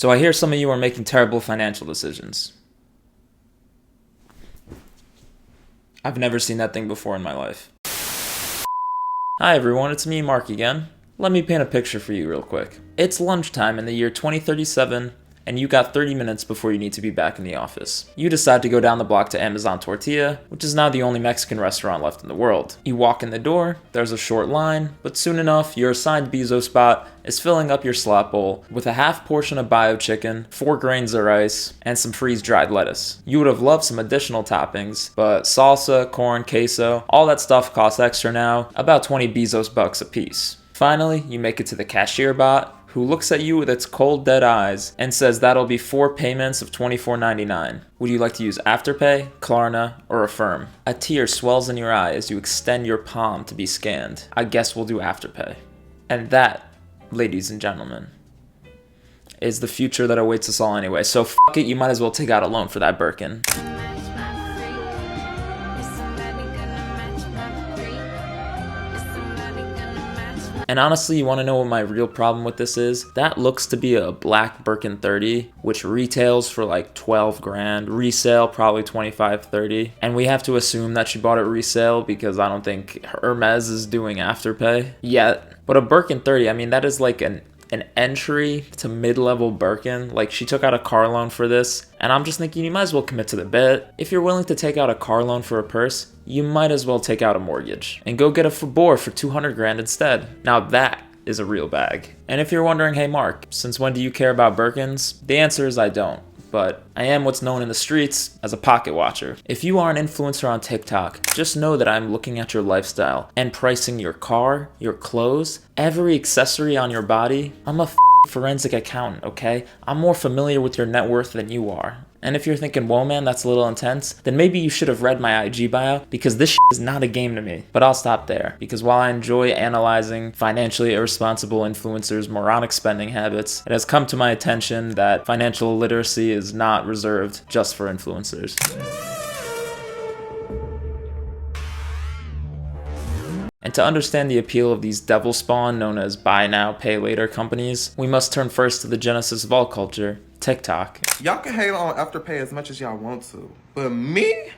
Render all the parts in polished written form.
So I hear some of you are making terrible financial decisions. I've never seen that thing before in my life. Hi everyone, it's me, Mark again. Let me paint a picture for you real quick. It's lunchtime in the year 2037, and you got 30 minutes before you need to be back in the office. You decide to go down the block to Amazon Tortilla, which is now the only Mexican restaurant left in the world. You walk in the door, there's a short line, but soon enough, your assigned Bezo spot is filling up your slot bowl with a half portion of bio chicken, 4 grains of rice, and some freeze-dried lettuce. You would have loved some additional toppings, but salsa, corn, queso, all that stuff costs extra now, about 20 Bezos bucks a piece. Finally, you make it to the cashier bot, who looks at you with its cold dead eyes and says that'll be 4 payments of $24.99. Would you like to use Afterpay, Klarna, or Affirm? A tear swells in your eye as you extend your palm to be scanned. I guess we'll do Afterpay. And that, ladies and gentlemen, is the future that awaits us all anyway. So fuck it, you might as well take out a loan for that Birkin. And honestly, you want to know what my real problem with this is? That looks to be a black Birkin 30, which retails for like 12 grand, resale probably 25, 30. And we have to assume that she bought it resale because I don't think Hermes is doing Afterpay yet. But a Birkin 30, I mean, that is like an entry to mid-level Birkin. Like, she took out a car loan for this, and I'm just thinking you might as well commit to the bit. If you're willing to take out a car loan for a purse, you might as well take out a mortgage and go get a Fabor for 200 grand instead. Now that is a real bag. And if you're wondering, hey Mark, since when do you care about Birkins? The answer is I don't. But I am what's known in the streets as a pocket watcher. If you are an influencer on TikTok, just know that I'm looking at your lifestyle and pricing your car, your clothes, every accessory on your body. I'm a forensic accountant, okay? I'm more familiar with your net worth than you are. And if you're thinking, whoa man, that's a little intense, then maybe you should have read my IG bio, because this is not a game to me. But I'll stop there, because while I enjoy analyzing financially irresponsible influencers' moronic spending habits, it has come to my attention that financial literacy is not reserved just for influencers. And to understand the appeal of these devil spawn known as buy now, pay later companies, we must turn first to the genesis of all culture, TikTok. Y'all can hate on Afterpay as much as y'all want to, but me,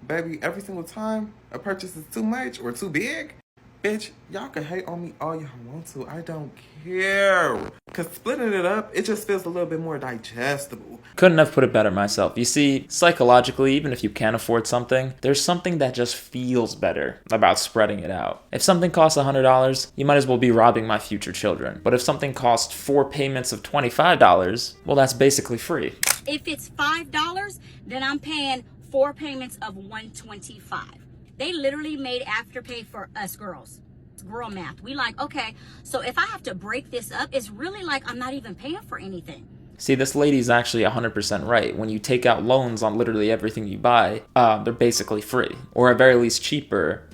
baby, every single time a purchase is too much or too big, bitch, y'all can hate on me all y'all want to. I don't care. Because splitting it up, it just feels a little bit more digestible. Couldn't have put it better myself. You see, psychologically, even if you can't afford something, there's something that just feels better about spreading it out. If something costs $100, you might as well be robbing my future children. But if something costs 4 payments of $25, well, that's basically free. If it's $5, then I'm paying 4 payments of $125. They literally made Afterpay for us girls. It's girl math. We like, okay, so if I have to break this up, it's really like I'm not even paying for anything. See, this lady's actually 100% right. When you take out loans on literally everything you buy, they're basically free. Or at very least cheaper,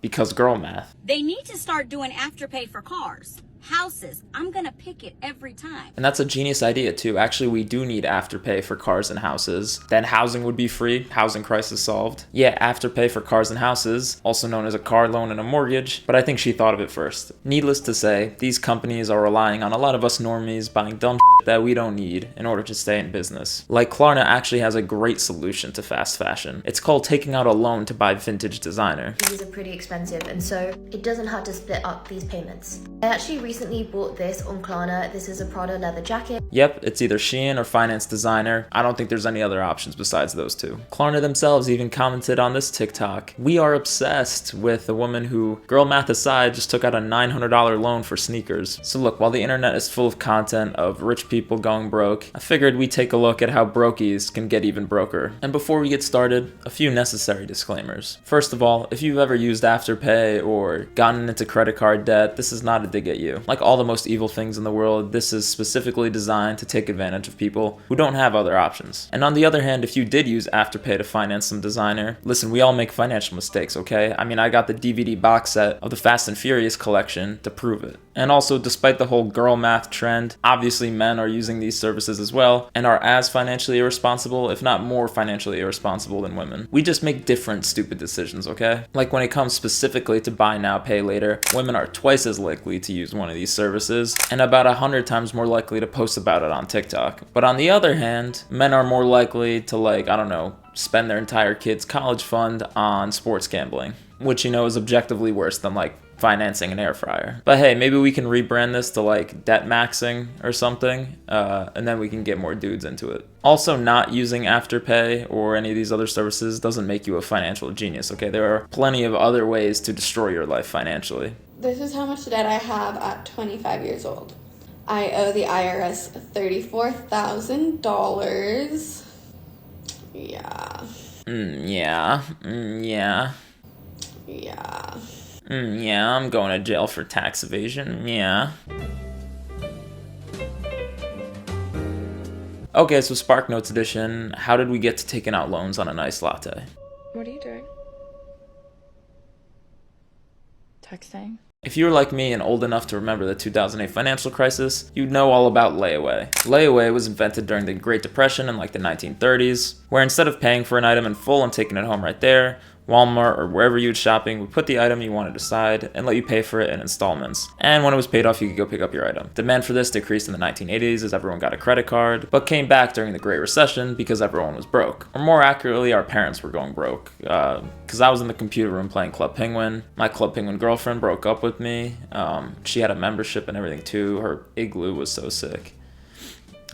because girl math. They need to start doing Afterpay for cars. Houses, I'm gonna pick it every time. And that's a genius idea too. Actually, we do need Afterpay for cars and houses. Then housing would be free, housing crisis solved. Yeah, Afterpay for cars and houses, also known as a car loan and a mortgage, but I think she thought of it first. Needless to say, these companies are relying on a lot of us normies buying dumb shit that we don't need in order to stay in business. Like, Klarna actually has a great solution to fast fashion. It's called taking out a loan to buy vintage designer. These are pretty expensive, and so it doesn't hurt to split up these payments. I actually recently bought this on Klarna. This is a Prada leather jacket. Yep, it's either Shein or Finance Designer. I don't think there's any other options besides those two. Klarna themselves even commented on this TikTok. We are obsessed with a woman who, girl math aside, just took out a $900 loan for sneakers. So look, while the internet is full of content of rich people going broke, I figured we'd take a look at how brokies can get even broker. And before we get started, a few necessary disclaimers. First of all, if you've ever used Afterpay or gotten into credit card debt, this is not a dig at you. Like all the most evil things in the world, this is specifically designed to take advantage of people who don't have other options. And on the other hand, if you did use Afterpay to finance some designer, listen, we all make financial mistakes, okay? I mean, I got the DVD box set of the Fast and Furious collection to prove it. And also, despite the whole girl math trend, obviously men are using these services as well and are as financially irresponsible, if not more financially irresponsible than women. We just make different stupid decisions, okay? Like when it comes specifically to buy now, pay later, women are twice as likely to use one one of these services, and about 100 times more likely to post about it on TikTok. But on the other hand, men are more likely to, like, I don't know, spend their entire kid's college fund on sports gambling, which, you know, is objectively worse than, like, financing an air fryer. But hey, maybe we can rebrand this to like debt maxing or something, and then we can get more dudes into it. Also, not using afterpay or any of these other services doesn't make you a financial genius, okay? There are plenty of other ways to destroy your life financially. This is how much debt I have at 25 years old. I owe the IRS $34,000. Yeah. Yeah. Yeah, I'm going to jail for tax evasion. Yeah. Okay, so Spark Notes edition. How did we get to taking out loans on a nice latte? What are you doing? Texting. If you're like me and old enough to remember the 2008 financial crisis, you'd know all about layaway. Layaway was invented during the Great Depression in like the 1930s, where instead of paying for an item in full and taking it home right there, Walmart or wherever you was shopping would put the item you wanted aside and let you pay for it in installments. And when it was paid off, you could go pick up your item. Demand for this decreased in the 1980s as everyone got a credit card, but came back during the Great Recession because everyone was broke. Or more accurately, our parents were going broke. Because I was in the computer room playing Club Penguin. My Club Penguin girlfriend broke up with me. She had a membership and everything too. Her igloo was so sick.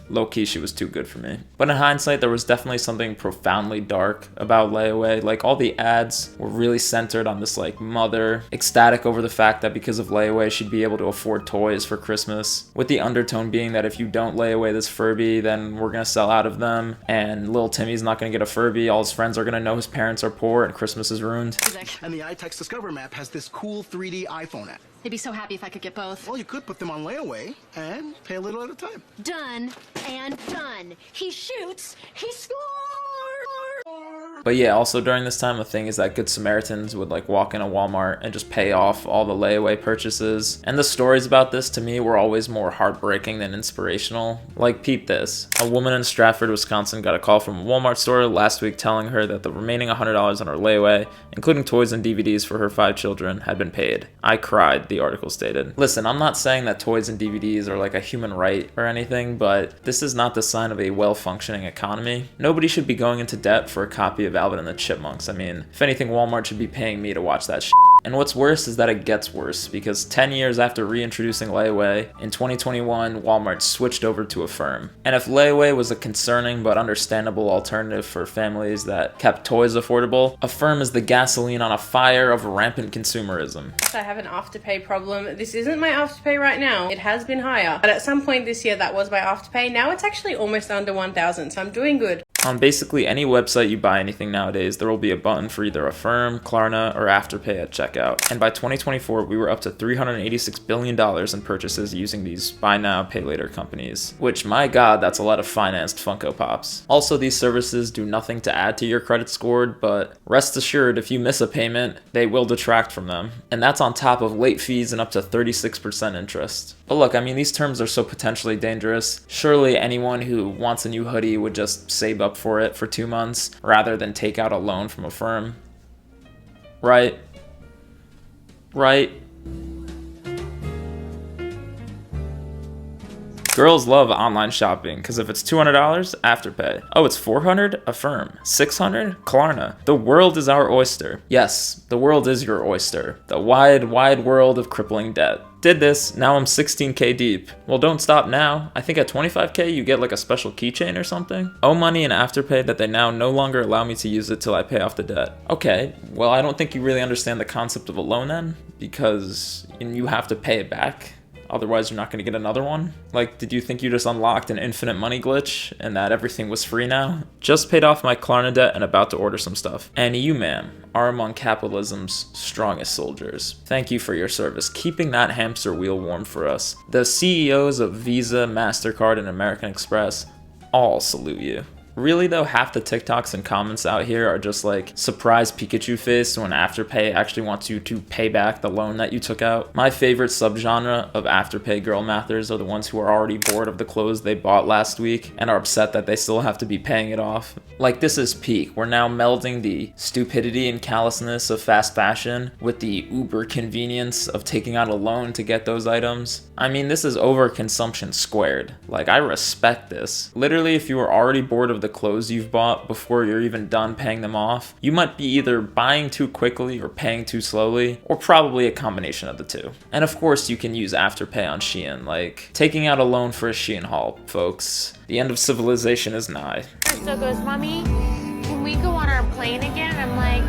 Low-key, she was too good for me. But in hindsight, there was definitely something profoundly dark about layaway. Like, all the ads were really centered on this, like, mother ecstatic over the fact that because of layaway, she'd be able to afford toys for Christmas, with the undertone being that if you don't lay away this Furby, then we're gonna sell out of them, and little Timmy's not gonna get a Furby, all his friends are gonna know his parents are poor, and Christmas is ruined. And the iText Discover map has this cool 3D iPhone app. They'd be so happy if I could get both. Well, you could put them on layaway and pay a little at a time. Done and done. He shoots, he scores! But yeah, also during this time, the thing is that Good Samaritans would like walk in a Walmart and just pay off all the layaway purchases. And the stories about this to me were always more heartbreaking than inspirational. Like, peep this. A woman in Stratford, Wisconsin got a call from a Walmart store last week telling her that the remaining $100 on her layaway, including toys and DVDs for her 5 children, had been paid. I cried, the article stated. Listen, I'm not saying that toys and DVDs are like a human right or anything, but this is not the sign of a well-functioning economy. Nobody should be going into debt for a copy of Alvin and the Chipmunks. I mean, if anything, Walmart should be paying me to watch that shit. And what's worse is that it gets worse, because 10 years after reintroducing layaway, in 2021, Walmart switched over to Affirm. And if layaway was a concerning but understandable alternative for families that kept toys affordable, Affirm is the gasoline on a fire of rampant consumerism. I have an afterpay problem. This isn't my afterpay right now. It has been higher. But at some point this year, that was my afterpay. Now it's actually almost under 1,000, so I'm doing good. On basically any website you buy anything nowadays, there will be a button for either Affirm, Klarna, or Afterpay at checkout. And by 2024, we were up to $386 billion in purchases using these buy now, pay later companies. Which, my god, that's a lot of financed Funko Pops. Also, these services do nothing to add to your credit score, but rest assured, if you miss a payment, they will detract from them. And that's on top of late fees and up to 36% interest. But look, I mean, these terms are so potentially dangerous. Surely anyone who wants a new hoodie would just save up for it for 2 months rather than take out a loan from a firm. Right? Girls love online shopping because if it's $200, Afterpay. Oh, it's $400? Affirm. $600? Klarna. The world is our oyster. Yes, the world is your oyster. The wide, wide world of crippling debt. Did this, now I'm 16k deep. Well, don't stop now. I think at 25k you get like a special keychain or something. Owe money in Afterpay that they now no longer allow me to use it till I pay off the debt. Okay, well, I don't think you really understand the concept of a loan then, because you have to pay it back. Otherwise, you're not going to get another one? Like, did you think you just unlocked an infinite money glitch and that everything was free now? Just paid off my Klarna debt and about to order some stuff. And you, ma'am, are among capitalism's strongest soldiers. Thank you for your service, keeping that hamster wheel warm for us. The CEOs of Visa, MasterCard, and American Express all salute you. Really though, half the TikToks and comments out here are just like surprise Pikachu face when Afterpay actually wants you to pay back the loan that you took out. My favorite subgenre of Afterpay girl mathers are the ones who are already bored of the clothes they bought last week and are upset that they still have to be paying it off. Like, this is peak. We're now melding the stupidity and callousness of fast fashion with the uber convenience of taking out a loan to get those items. I mean, this is overconsumption squared. Like, I respect this. Literally, if you were already bored of the clothes you've bought before you're even done paying them off, you might be either buying too quickly or paying too slowly, or probably a combination of the two. And of course, you can use Afterpay on Shein, like taking out a loan for a Shein haul, folks. The end of civilization is nigh. Still goes, Mommy, can we go on our plane again? I'm like,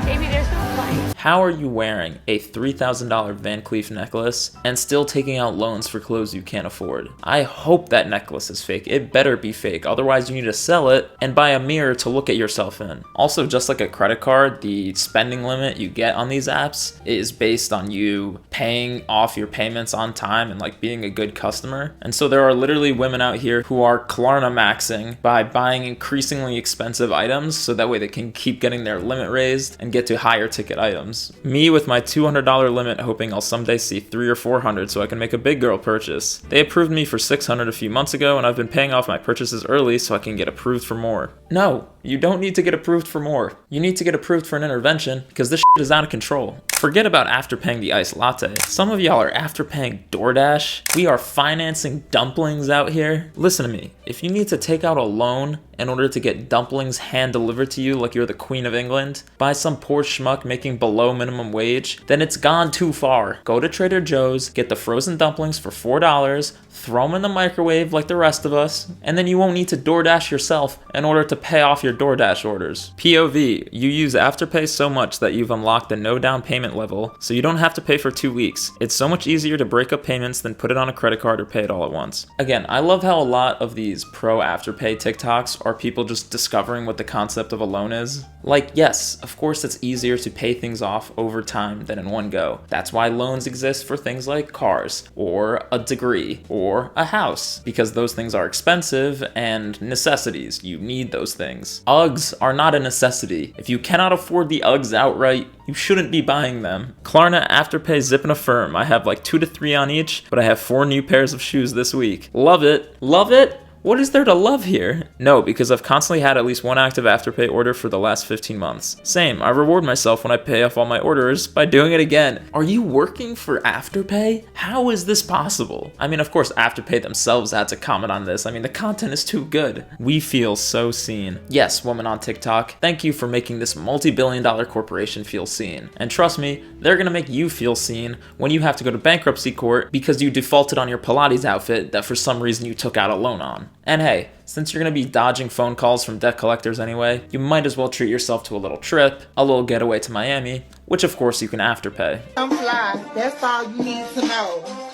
baby, there's no plane. How are you wearing a $3,000 Van Cleef necklace and still taking out loans for clothes you can't afford? I hope that necklace is fake. It better be fake. Otherwise, you need to sell it and buy a mirror to look at yourself in. Also, just like a credit card, the spending limit you get on these apps is based on you paying off your payments on time and like being a good customer. And so there are literally women out here who are Klarna maxing by buying increasingly expensive items so that way they can keep getting their limit raised and get to higher ticket items. Me with my $200 limit hoping I'll someday see $300 or $400 so I can make a big girl purchase. They approved me for $600 a few months ago and I've been paying off my purchases early so I can get approved for more. No, you don't need to get approved for more. You need to get approved for an intervention because this shit is out of control. Forget about afterpaying the iced latte. Some of y'all are afterpaying DoorDash. We are financing dumplings out here. Listen to me. If you need to take out a loan in order to get dumplings hand delivered to you like you're the Queen of England by some poor schmuck making below minimum wage, then it's gone too far. Go to Trader Joe's, get the frozen dumplings for $4, throw them in the microwave like the rest of us, and then you won't need to DoorDash yourself in order to pay off your DoorDash orders. POV, you use Afterpay so much that you've unlocked the no down payment level, so you don't have to pay for 2 weeks. It's so much easier to break up payments than put it on a credit card or pay it all at once. Again, I love how a lot of these pro Afterpay TikToks are people just discovering what the concept of a loan is. Like, yes, of course it's easier to pay things off over time than in one go. That's why loans exist for things like cars, or a degree, or a house, because those things are expensive and necessities. You need those things. Uggs are not a necessity. If you cannot afford the Uggs outright, you shouldn't be buying them. Klarna, Afterpay, Zip, and Affirm. I have like 2 to 3 on each, but I have 4 new pairs of shoes this week. Love it. Love it? What is there to love here? No, because I've constantly had at least one active Afterpay order for the last 15 months. Same, I reward myself when I pay off all my orders by doing it again. Are you working for Afterpay? How is this possible? I mean, of course, Afterpay themselves had to comment on this. I mean, the content is too good. We feel so seen. Yes, woman on TikTok, thank you for making this multi-billion-dollar corporation feel seen. And trust me, they're gonna make you feel seen when you have to go to bankruptcy court because you defaulted on your Pilates outfit that for some reason you took out a loan on. And hey, since you're gonna be dodging phone calls from debt collectors anyway, you might as well treat yourself to a little trip, a little getaway to Miami, which of course you can Afterpay. I'm fly, that's all you need to know.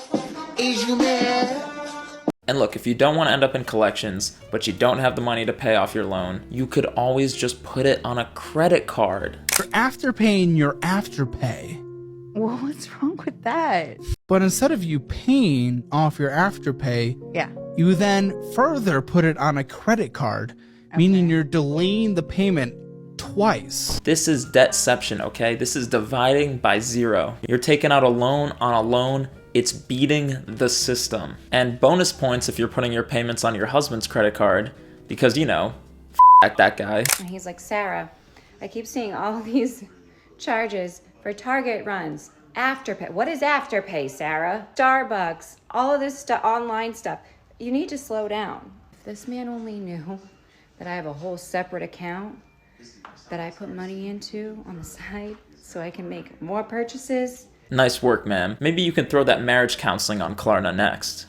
Is you mad? And look, if you don't want to end up in collections, but you don't have the money to pay off your loan, you could always just put it on a credit card. You're afterpaying your Afterpay. Well, what's wrong with that? But instead of you paying off your Afterpay, Yeah. you then further put it on a credit card, meaning you're delaying the payment twice. This is debtception, okay? This is dividing by 0. You're taking out a loan on a loan. It's beating the system. And bonus points if you're putting your payments on your husband's credit card, because, you know, that guy. And he's like, Sarah, I keep seeing all these charges for Target runs. Afterpay. What is Afterpay, Sarah? Starbucks. All of this stuff, online stuff. You need to slow down. If this man only knew that I have a whole separate account that I put money into on the side so I can make more purchases. Nice work, ma'am. Maybe you can throw that marriage counseling on Klarna next.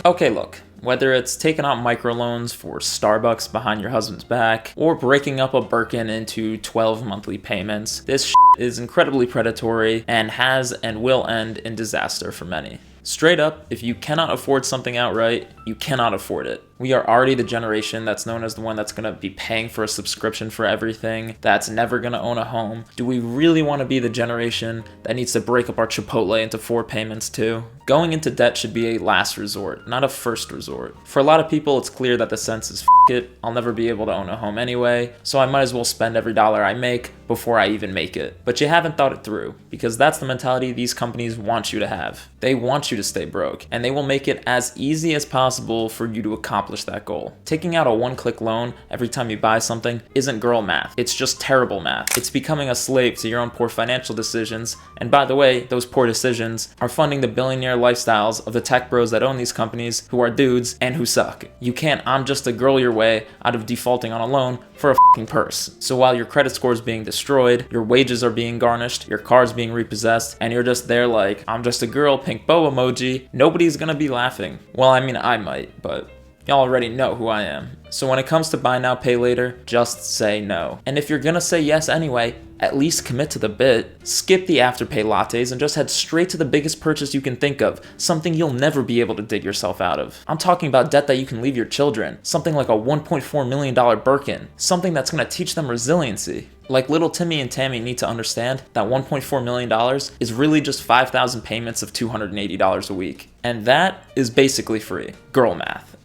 Okay, look. Whether it's taking out microloans for Starbucks behind your husband's back, or breaking up a Birkin into 12 monthly payments, this is incredibly predatory and has and will end in disaster for many. Straight up, if you cannot afford something outright, you cannot afford it. We are already the generation that's known as the one that's going to be paying for a subscription for everything, that's never going to own a home. Do we really want to be the generation that needs to break up our Chipotle into 4 payments too? Going into debt should be a last resort, not a first resort. For a lot of people, it's clear that the sense is, f it, I'll never be able to own a home anyway, so I might as well spend every dollar I make before I even make it. But you haven't thought it through, because that's the mentality these companies want you to have. They want you to stay broke, and they will make it as easy as possible for you to accomplish that goal. Taking out a one-click loan every time you buy something isn't girl math, it's just terrible math. It's becoming a slave to your own poor financial decisions, and by the way, those poor decisions are funding the billionaire lifestyles of the tech bros that own these companies who are dudes and who suck. You can't I'm just a girl your way out of defaulting on a loan for a fucking purse. So while your credit score is being destroyed, your wages are being garnished, your car's being repossessed, and you're just there like, I'm just a girl, pink bow emoji, nobody's gonna be laughing. Well, I mean, I might, but y'all already know who I am. So when it comes to buy now, pay later, just say no. And if you're gonna say yes anyway, at least commit to the bit. Skip the afterpay lattes and just head straight to the biggest purchase you can think of, something you'll never be able to dig yourself out of. I'm talking about debt that you can leave your children, something like a $1.4 million Birkin, something that's gonna teach them resiliency. Like little Timmy and Tammy need to understand that $1.4 million is really just 5,000 payments of $280 a week. And that is basically free. Girl math.